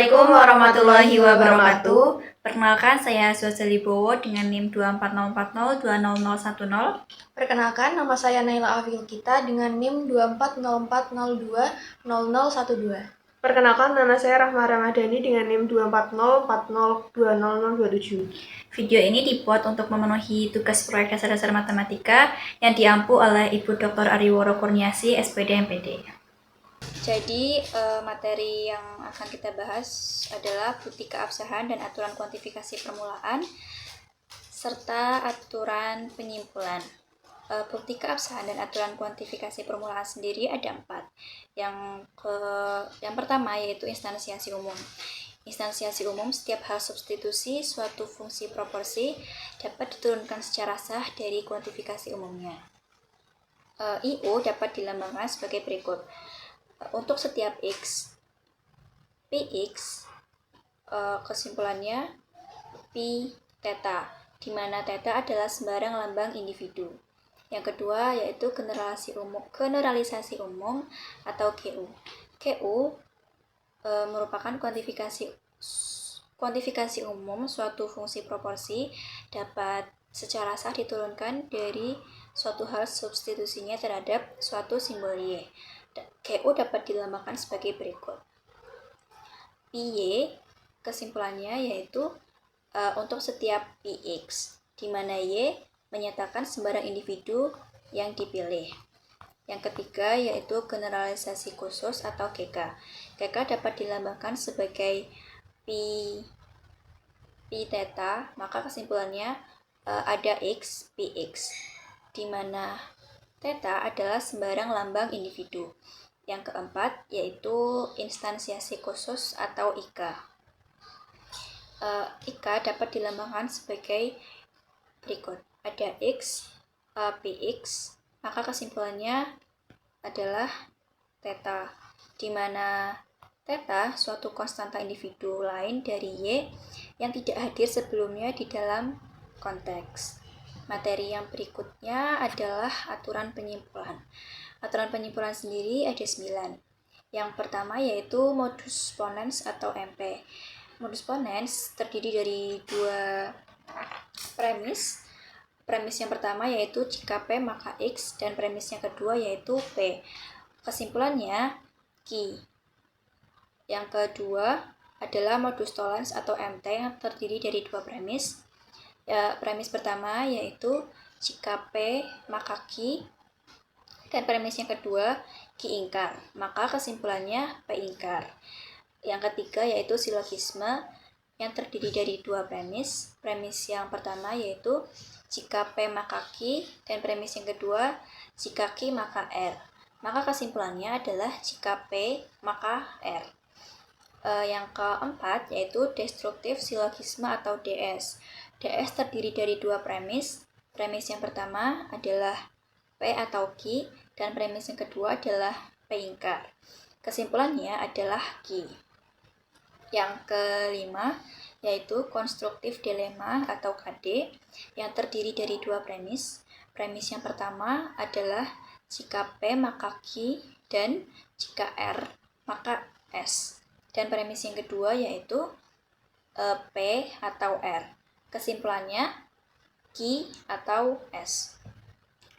Assalamualaikum warahmatullahi wabarakatuh. Perkenalkan, saya Suazali Bowo dengan NIM 24040200010. Perkenalkan, nama saya Naila Afil Kita dengan NIM 24040200012. Perkenalkan, nama saya Rahma Ramadhani dengan NIM 24040200027. Video ini dibuat untuk memenuhi tugas proyek dasar-dasar matematika yang diampu oleh Ibu Dr. Ariworo Kurniasi, SPD MPD. Jadi, materi yang akan kita bahas adalah bukti keabsahan dan aturan kuantifikasi permulaan serta aturan penyimpulan. Bukti keabsahan dan aturan kuantifikasi permulaan sendiri ada 4. Yang pertama yaitu instansiasi umum. Instansiasi umum, setiap hal substitusi suatu fungsi proporsi dapat diturunkan secara sah dari kuantifikasi umumnya. IU dapat dilambangkan sebagai berikut. Untuk setiap X, Px, kesimpulannya Pi theta, di mana theta adalah sembarang lambang individu. Yang kedua yaitu generalisasi umum atau GU. GU merupakan kuantifikasi umum suatu fungsi proporsi dapat secara sah diturunkan dari suatu hal substitusinya terhadap suatu simbol Y. GU dapat dilambangkan sebagai berikut. Pi kesimpulannya yaitu untuk setiap Px, di mana Y menyatakan sembarang individu yang dipilih. Yang ketiga yaitu generalisasi khusus atau GK. GK dapat dilambangkan sebagai Pi theta, maka kesimpulannya ada X, Px, di mana theta adalah sembarang lambang individu. Yang keempat yaitu instansiasi khusus atau IK. IK dapat dilambangkan sebagai berikut. Ada X, Px, maka kesimpulannya adalah theta, di mana theta suatu konstanta individu lain dari Y yang tidak hadir sebelumnya di dalam konteks. Materi yang berikutnya adalah aturan penyimpulan. Aturan penyimpulan sendiri ada 9. Yang pertama yaitu modus ponens atau MP. Modus ponens terdiri dari 2 premis. Premis yang pertama yaitu jika P maka X, dan premis yang kedua yaitu P. Kesimpulannya Q. Yang kedua adalah modus tollens atau MT yang terdiri dari 2 premis. Premis pertama yaitu jika P maka Q, dan premis yang kedua Q ingkar, maka kesimpulannya P ingkar. Yang ketiga yaitu silogisme yang terdiri dari 2 premis. Premis yang pertama yaitu jika P maka Q, dan premis yang kedua jika Q maka R, maka kesimpulannya adalah jika P maka R. Yang keempat yaitu destruktif silogisme atau DS. DS terdiri dari 2 premis. Premis yang pertama adalah P atau Q, dan premis yang kedua adalah P ingkar. Kesimpulannya adalah Q. Yang kelima yaitu konstruktif dilema atau KD yang terdiri dari 2 premis. Premis yang pertama adalah jika P maka Q, dan jika R maka S. Dan premis yang kedua yaitu P atau R. Kesimpulannya Q atau S.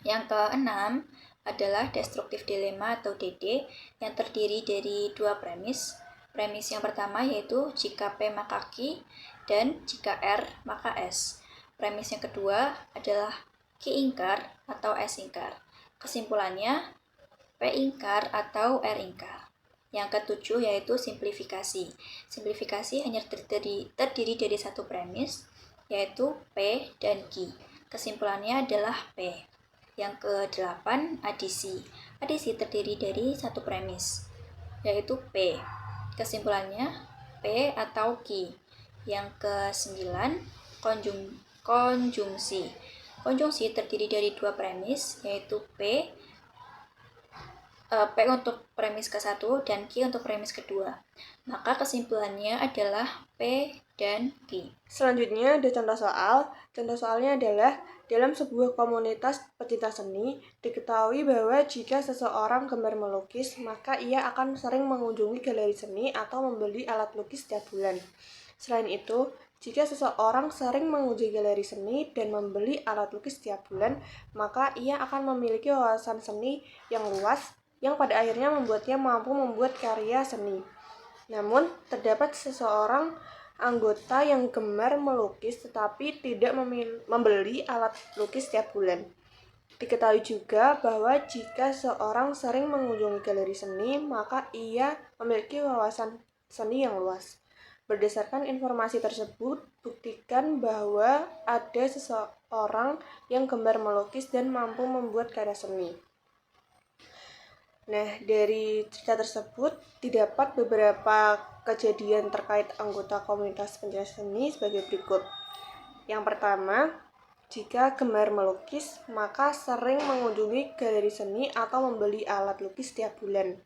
Yang keenam adalah destruktif dilema atau DD yang terdiri dari 2 premis. Premis yang pertama yaitu jika P maka Q, dan jika R maka S. Premis yang kedua adalah Q ingkar atau S ingkar. Kesimpulannya P ingkar atau R ingkar. Yang ketujuh yaitu simplifikasi. Simplifikasi hanya terdiri dari 1 premis, yaitu P dan Q. Kesimpulannya adalah P. Yang ke-8 adisi. Adisi terdiri dari 1 premis, yaitu P. Kesimpulannya P atau Q. Yang ke-9 konjungsi. Konjungsi terdiri dari 2 premis, yaitu P untuk premis ke-1 dan Q untuk premis kedua. Maka kesimpulannya adalah P dan Q. Selanjutnya ada contoh soal. Contoh soalnya adalah dalam sebuah komunitas pecinta seni, diketahui bahwa jika seseorang gemar melukis, maka ia akan sering mengunjungi galeri seni atau membeli alat lukis setiap bulan. Selain itu, jika seseorang sering mengunjungi galeri seni dan membeli alat lukis setiap bulan, maka ia akan memiliki wawasan seni yang luas, yang pada akhirnya membuatnya mampu membuat karya seni. Namun, terdapat seseorang anggota yang gemar melukis tetapi tidak membeli alat lukis setiap bulan. Diketahui juga bahwa jika seorang sering mengunjungi galeri seni, maka ia memiliki wawasan seni yang luas. Berdasarkan informasi tersebut, buktikan bahwa ada seseorang yang gemar melukis dan mampu membuat karya seni. Nah, dari cerita tersebut didapat beberapa kejadian terkait anggota komunitas pencinta seni sebagai berikut. Yang pertama, jika gemar melukis, maka sering mengunjungi galeri seni atau membeli alat lukis setiap bulan.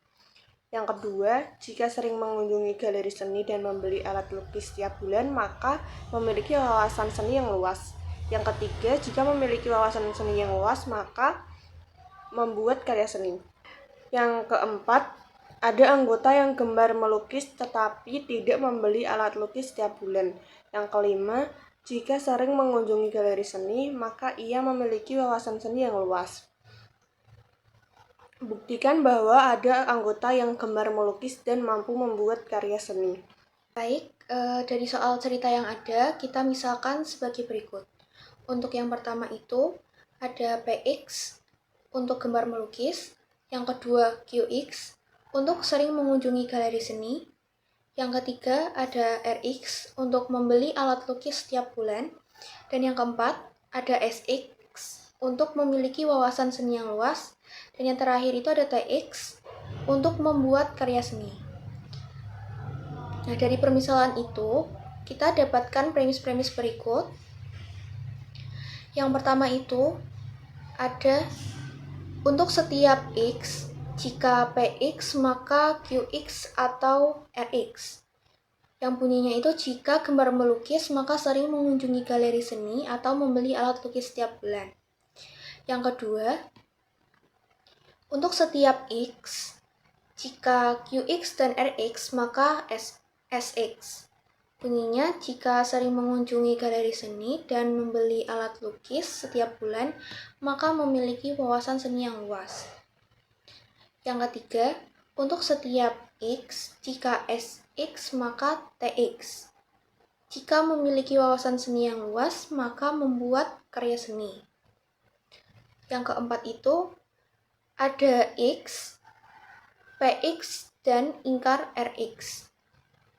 Yang kedua, jika sering mengunjungi galeri seni dan membeli alat lukis setiap bulan, maka memiliki wawasan seni yang luas. Yang ketiga, jika memiliki wawasan seni yang luas, maka membuat karya seni. Yang keempat, ada anggota yang gemar melukis tetapi tidak membeli alat lukis setiap bulan. Yang kelima, jika sering mengunjungi galeri seni, maka ia memiliki wawasan seni yang luas. Buktikan bahwa ada anggota yang gemar melukis dan mampu membuat karya seni. Baik, dari soal cerita yang ada, kita misalkan sebagai berikut. Untuk yang pertama itu, ada PX untuk gemar melukis. Yang kedua, QX untuk sering mengunjungi galeri seni. Yang ketiga, ada RX untuk membeli alat lukis setiap bulan. Dan yang keempat, ada SX untuk memiliki wawasan seni yang luas. Dan yang terakhir itu ada TX untuk membuat karya seni. Nah, dari permisalan itu, kita dapatkan premis-premis berikut. Yang pertama itu, ada untuk setiap X, jika PX maka QX atau RX. Yang bunyinya itu jika gemar melukis maka sering mengunjungi galeri seni atau membeli alat lukis setiap bulan. Yang kedua, untuk setiap X, jika QX dan RX maka SX. Bunyinya jika sering mengunjungi galeri seni dan membeli alat lukis setiap bulan, maka memiliki wawasan seni yang luas. Yang ketiga, untuk setiap X, jika SX maka TX. Jika memiliki wawasan seni yang luas, maka membuat karya seni. Yang keempat itu, ada X, PX, dan ingkar RX.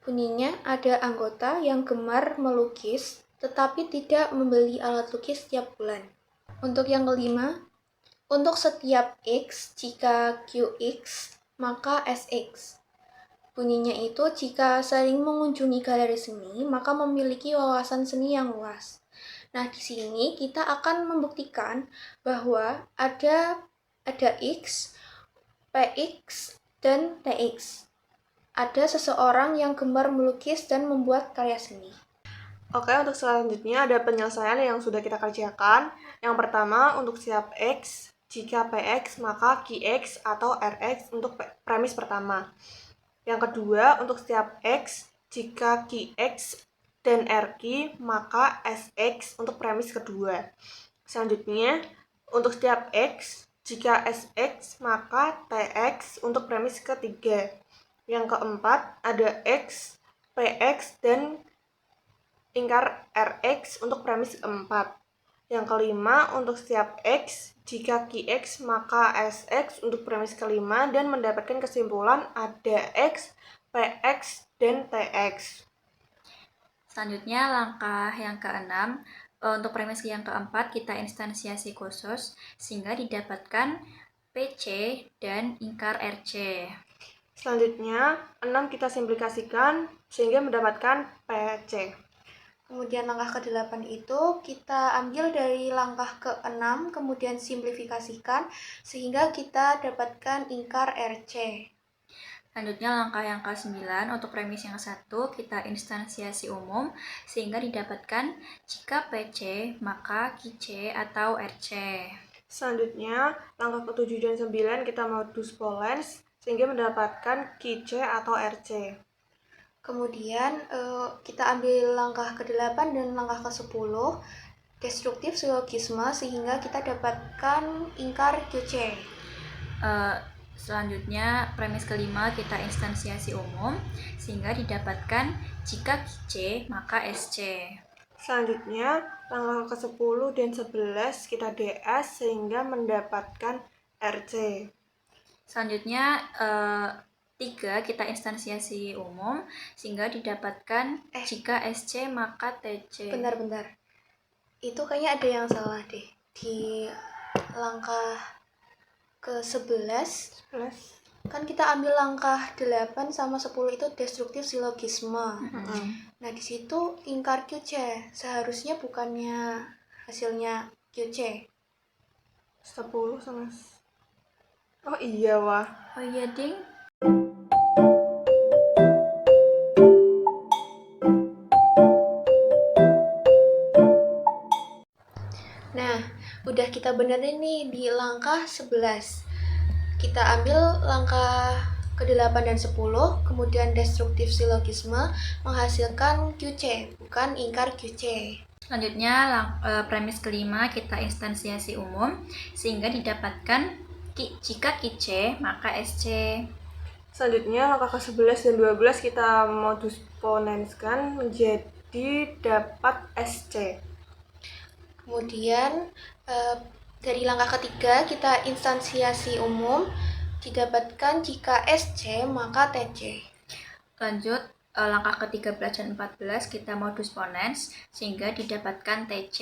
Bunyinya ada anggota yang gemar melukis tetapi tidak membeli alat lukis setiap bulan. Untuk yang kelima, untuk setiap X, jika QX, maka SX. Bunyinya itu jika sering mengunjungi galeri seni, maka memiliki wawasan seni yang luas. Nah, di sini kita akan membuktikan bahwa ada X, PX, dan TX. Ada seseorang yang gemar melukis dan membuat karya seni. Oke, untuk selanjutnya ada penyelesaian yang sudah kita kerjakan. Yang pertama, untuk setiap X, jika PX maka QX atau RX untuk premis pertama. Yang kedua, untuk setiap X, jika QX dan RQ maka SX untuk premis kedua. Selanjutnya, untuk setiap X, jika SX maka TX untuk premis ketiga. Yang keempat, ada X, PX, dan ingkar RX untuk premis keempat. Yang kelima, untuk setiap X, jika QX maka SX untuk premis kelima dan mendapatkan kesimpulan ada X, PX, dan TX. Selanjutnya langkah yang keenam, untuk premis yang keempat kita instansiasi khusus sehingga didapatkan PC dan ingkar RC. Selanjutnya, 6 kita simplikasikan sehingga mendapatkan PC. Kemudian langkah ke-8 itu kita ambil dari langkah ke-6, kemudian simplifikasikan sehingga kita dapatkan ingkar RC. Selanjutnya langkah yang ke-9, untuk premis yang satu kita instansiasi umum sehingga didapatkan jika PC maka QC atau RC. Selanjutnya, langkah ke-7 dan 9 kita modus polens sehingga mendapatkan QC atau RC. Kemudian kita ambil langkah ke-8 dan langkah ke-10, destruktif silogisme sehingga kita dapatkan ingkar QC. Selanjutnya, premis ke-5 kita instansiasi umum sehingga didapatkan jika QC maka SC. Selanjutnya, langkah ke-10 dan 11 kita DS sehingga mendapatkan RC. Selanjutnya, 3 kita instansiasi umum sehingga didapatkan jika SC maka TC. Bentar. Itu kayaknya ada yang salah deh. Di langkah ke-11 kan kita ambil langkah 8 sama 10 itu destruktif silogisme. Nah, di situ ingkar QC. Seharusnya bukannya hasilnya QC. 10 sama... Oh iya, wah. Oh iya, Ding. Nah, udah kita benerin nih di langkah 11. Kita ambil langkah ke-8 dan 10, kemudian destruktif silogisme menghasilkan QC, bukan ingkar QC. Selanjutnya, premis ke-5 kita instansiasi umum sehingga didapatkan jika QC maka SC. Selanjutnya, langkah ke-11 dan 12 kita modus ponenskan menjadi dapat SC. Kemudian dari langkah ketiga kita instansiasi umum didapatkan jika SC maka TC. Lanjut, langkah ke-13 dan 14 kita modus ponens sehingga didapatkan TC.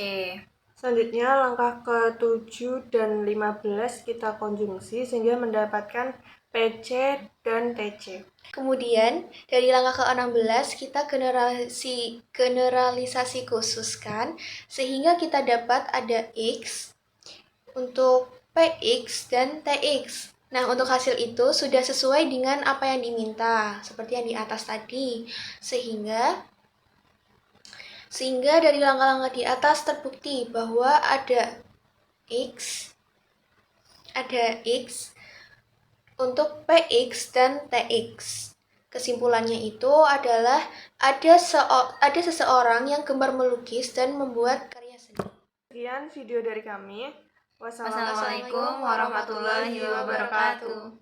Selanjutnya, langkah ke-7 dan 15 kita konjungsi sehingga mendapatkan PC dan TC. Kemudian dari langkah ke-16 kita generalisasi khususkan sehingga kita dapat ada X untuk PX dan TX. Nah, untuk hasil itu sudah sesuai dengan apa yang diminta, seperti yang di atas tadi. Sehingga dari langkah-langkah di atas terbukti bahwa ada X untuk PX dan TX. Kesimpulannya itu adalah ada seseorang yang gemar melukis dan membuat karya seni. Sekian video dari kami. Wassalamualaikum warahmatullahi wabarakatuh.